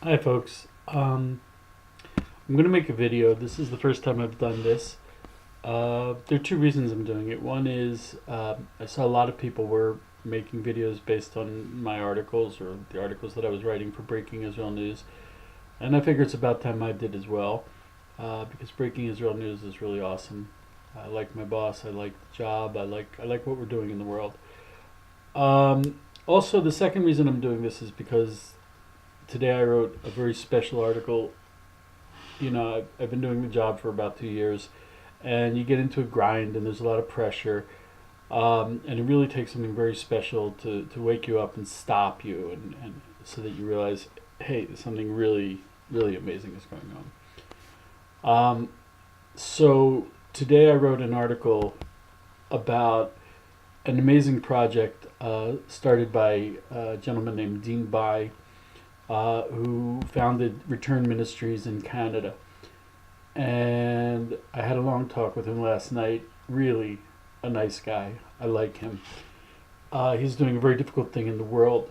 Hi, folks. I'm going to make a video. This is the first time I've done this. There are two reasons I'm doing it. One is I saw a lot of people were making videos based on my articles or the articles that I was writing for Breaking Israel News, and I figure it's about time I did as well, because Breaking Israel News is really awesome. I like my boss. I like the job. I like what we're doing in the world. Also, the second reason I'm doing this is because today I wrote a very special article. I've been doing the job for about 2 years, and you get into a grind, and there's a lot of pressure, and it really takes something very special to wake you up and stop you, and so that you realize, hey, something really, really amazing is going on. So today I wrote an article about an amazing project started by a gentleman named Dean Bai, who founded Return Ministries in Canada. And I had a long talk with him last night. Really a nice guy. I like him. He's doing a very difficult thing in the world,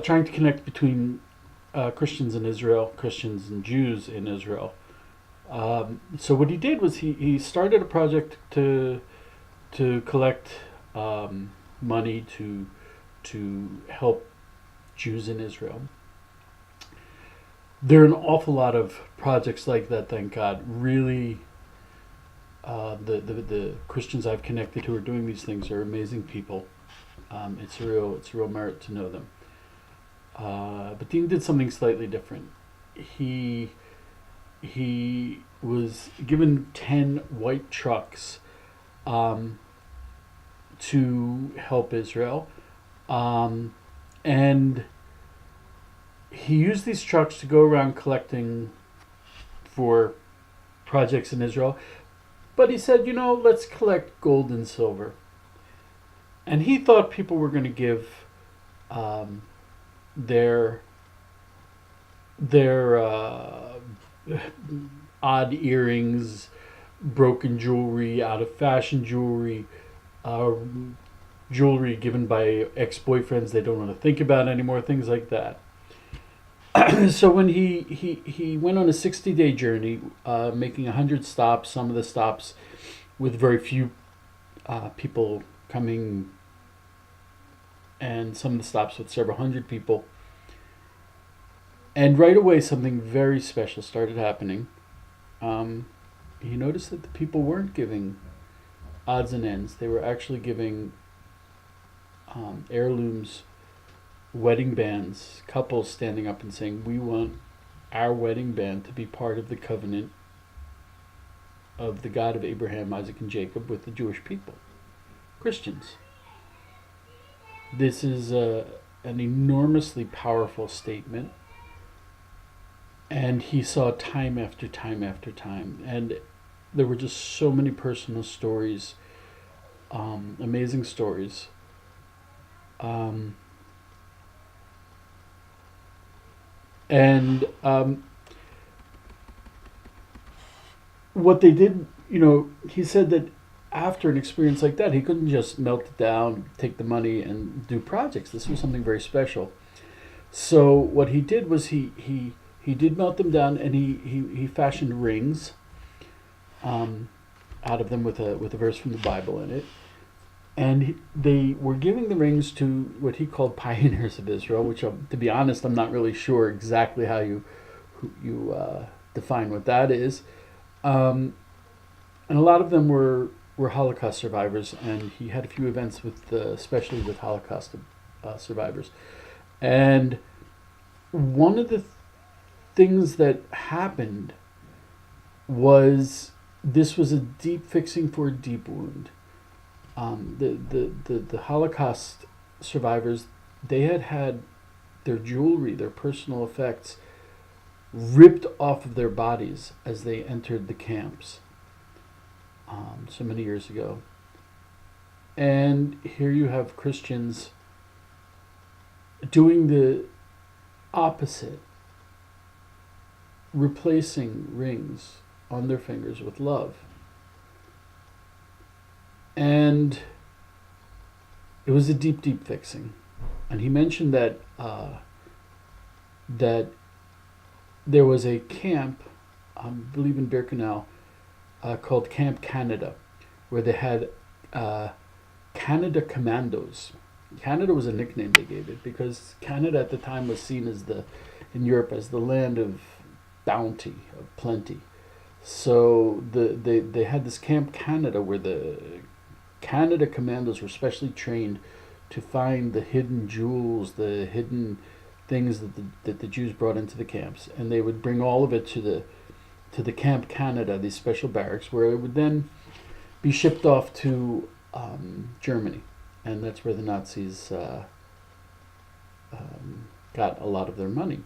trying to connect between Christians in Israel, Christians and Jews in Israel. So what he did was he started a project to collect money to help Jews in Israel. There are an awful lot of projects like that, thank God. Really, the Christians I've connected who are doing these things are amazing people. It's a real merit to know them. But Dean did something slightly different. He was given 10 white trucks to help Israel, and he used these trucks to go around collecting for projects in Israel. But he said, let's collect gold and silver. And he thought people were going to give their odd earrings, broken jewelry, out of fashion jewelry, jewelry given by ex-boyfriends they don't want to think about anymore, things like that. So when he went on a 60-day journey, making 100 stops, some of the stops with very few people coming, and some of the stops with several hundred people. And right away, something very special started happening. He noticed that the people weren't giving odds and ends. They were actually giving heirlooms, wedding bands, couples standing up and saying, we want our wedding band to be part of the covenant of the God of Abraham, Isaac, and Jacob with the Jewish people, Christians. This is an enormously powerful statement, and he saw time after time after time, and there were just so many personal stories, amazing stories. And what they did, he said that after an experience like that, he couldn't just melt it down, take the money, and do projects. This was something very special. So what he did was he did melt them down, and he fashioned rings out of them with a verse from the Bible in it. And they were giving the rings to what he called pioneers of Israel, which, to be honest, I'm not really sure exactly how you define what that is. And a lot of them were Holocaust survivors, and he had a few events with, especially with Holocaust survivors. And one of the things that happened was this was a deep fixing for a deep wound. The Holocaust survivors, they had their jewelry, their personal effects, ripped off of their bodies as they entered the camps so many years ago. And here you have Christians doing the opposite, replacing rings on their fingers with love. And it was a deep, deep fixing. And he mentioned that there was a camp, I believe in Birkenau, called Camp Canada, where they had Canada Commandos. Canada was a nickname they gave it because Canada at the time was seen as in Europe as the land of bounty, of plenty. So they had this Camp Canada where the Canada Commandos were specially trained to find the hidden jewels, the hidden things that the Jews brought into the camps, and they would bring all of it to the Camp Canada, these special barracks, where it would then be shipped off to Germany, and that's where the Nazis got a lot of their money.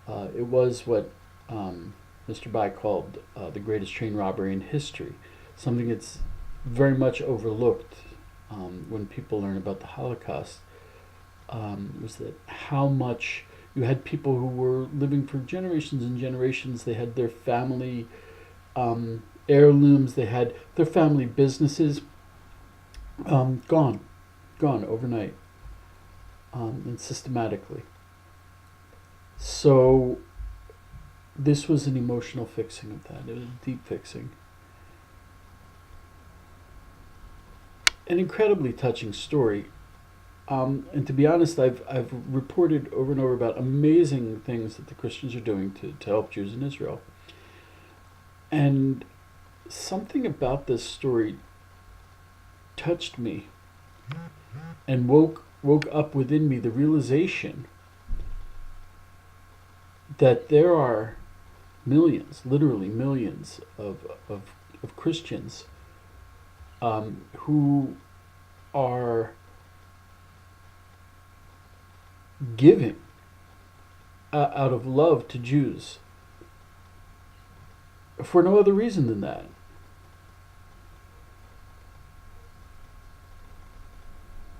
It was what Mr. Bai called the greatest train robbery in history, something that's very much overlooked when people learn about the Holocaust. Was that how much you had people who were living for generations and generations. They had their family heirlooms, they had their family businesses gone overnight, and systematically. So this was an emotional fixing of that. It was a deep fixing. An incredibly touching story. And to be honest, I've reported over and over about amazing things that the Christians are doing to help Jews in Israel. And something about this story touched me and woke up within me the realization that there are millions, literally millions of Christians who are giving out of love to Jews for no other reason than that.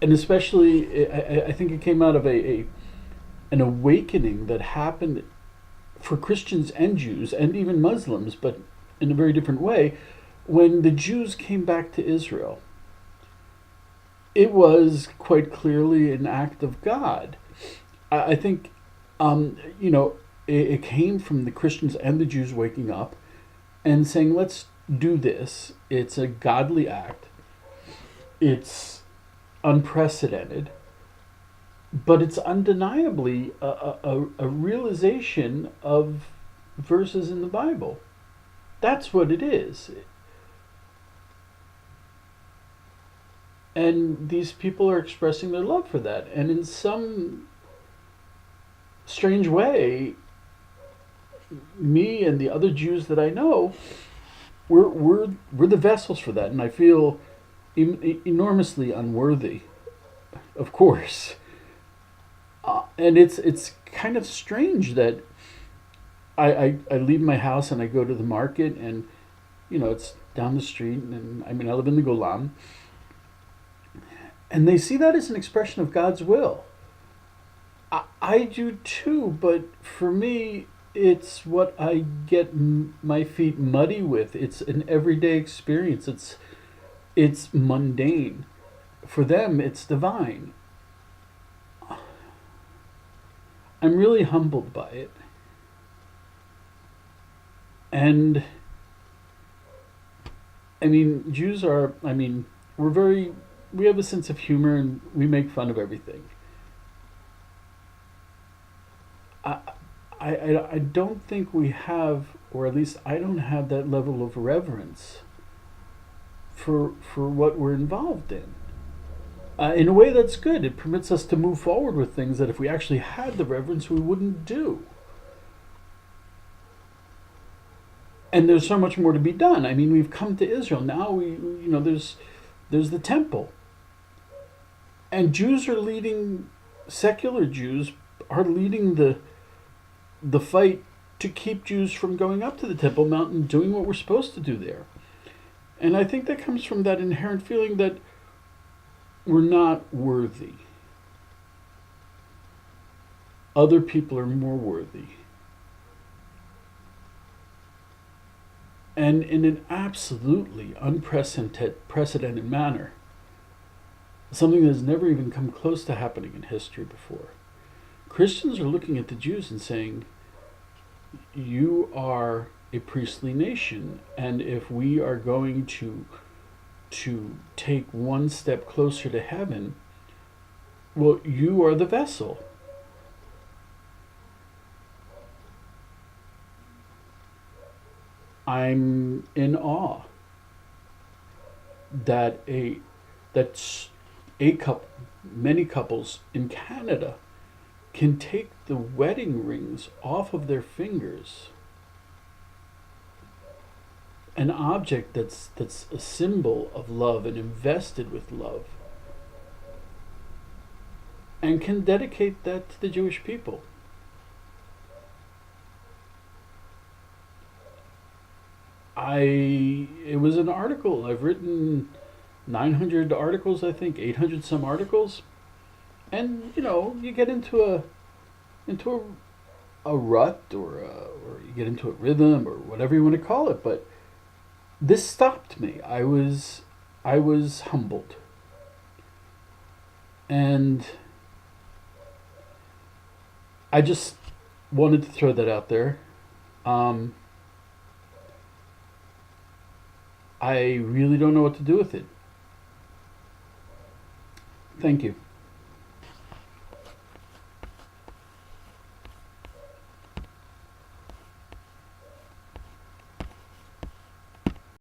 And especially, I think it came out of an awakening that happened for Christians and Jews and even Muslims, but in a very different way, when the Jews came back to Israel. It was quite clearly an act of God. I think, it came from the Christians and the Jews waking up and saying, let's do this. It's a godly act. It's unprecedented. But it's undeniably a realization of verses in the Bible. That's what it is. And these people are expressing their love for that. And in some strange way, me and the other Jews that I know, we're the vessels for that. And I feel enormously unworthy, of course. And it's kind of strange that I leave my house and I go to the market, and it's down the street, and I live in the Golan, and they see that as an expression of God's will. I do too, but for me, it's what I get my feet muddy with. It's an everyday experience. It's mundane. For them, it's divine. I'm really humbled by it. And Jews are, we have a sense of humor and we make fun of everything. I don't think we have, or at least I don't have that level of reverence for what we're involved in. In a way that's good. It permits us to move forward with things that if we actually had the reverence, we wouldn't do. And there's so much more to be done. We've come to Israel. Now there's the temple. And Jews are leading, secular Jews are leading the fight to keep Jews from going up to the Temple Mount and doing what we're supposed to do there. And I think that comes from that inherent feeling that we're not worthy. Other people are more worthy. And in an absolutely unprecedented manner. Something that has never even come close to happening in history before. Christians are looking at the Jews and saying, You are a priestly nation, and if we are going to take one step closer to heaven, well, you are the vessel. I'm in awe that that's a couple, many couples in Canada can take the wedding rings off of their fingers, an object that's a symbol of love and invested with love, and can dedicate that to the Jewish people. It was an article. I've written 900 articles, I think, 800 some articles. And you get into a rut, or you get into a rhythm, or whatever you want to call it, but this stopped me. I was humbled. And I just wanted to throw that out there. Um, I really don't know what to do with it. Thank you.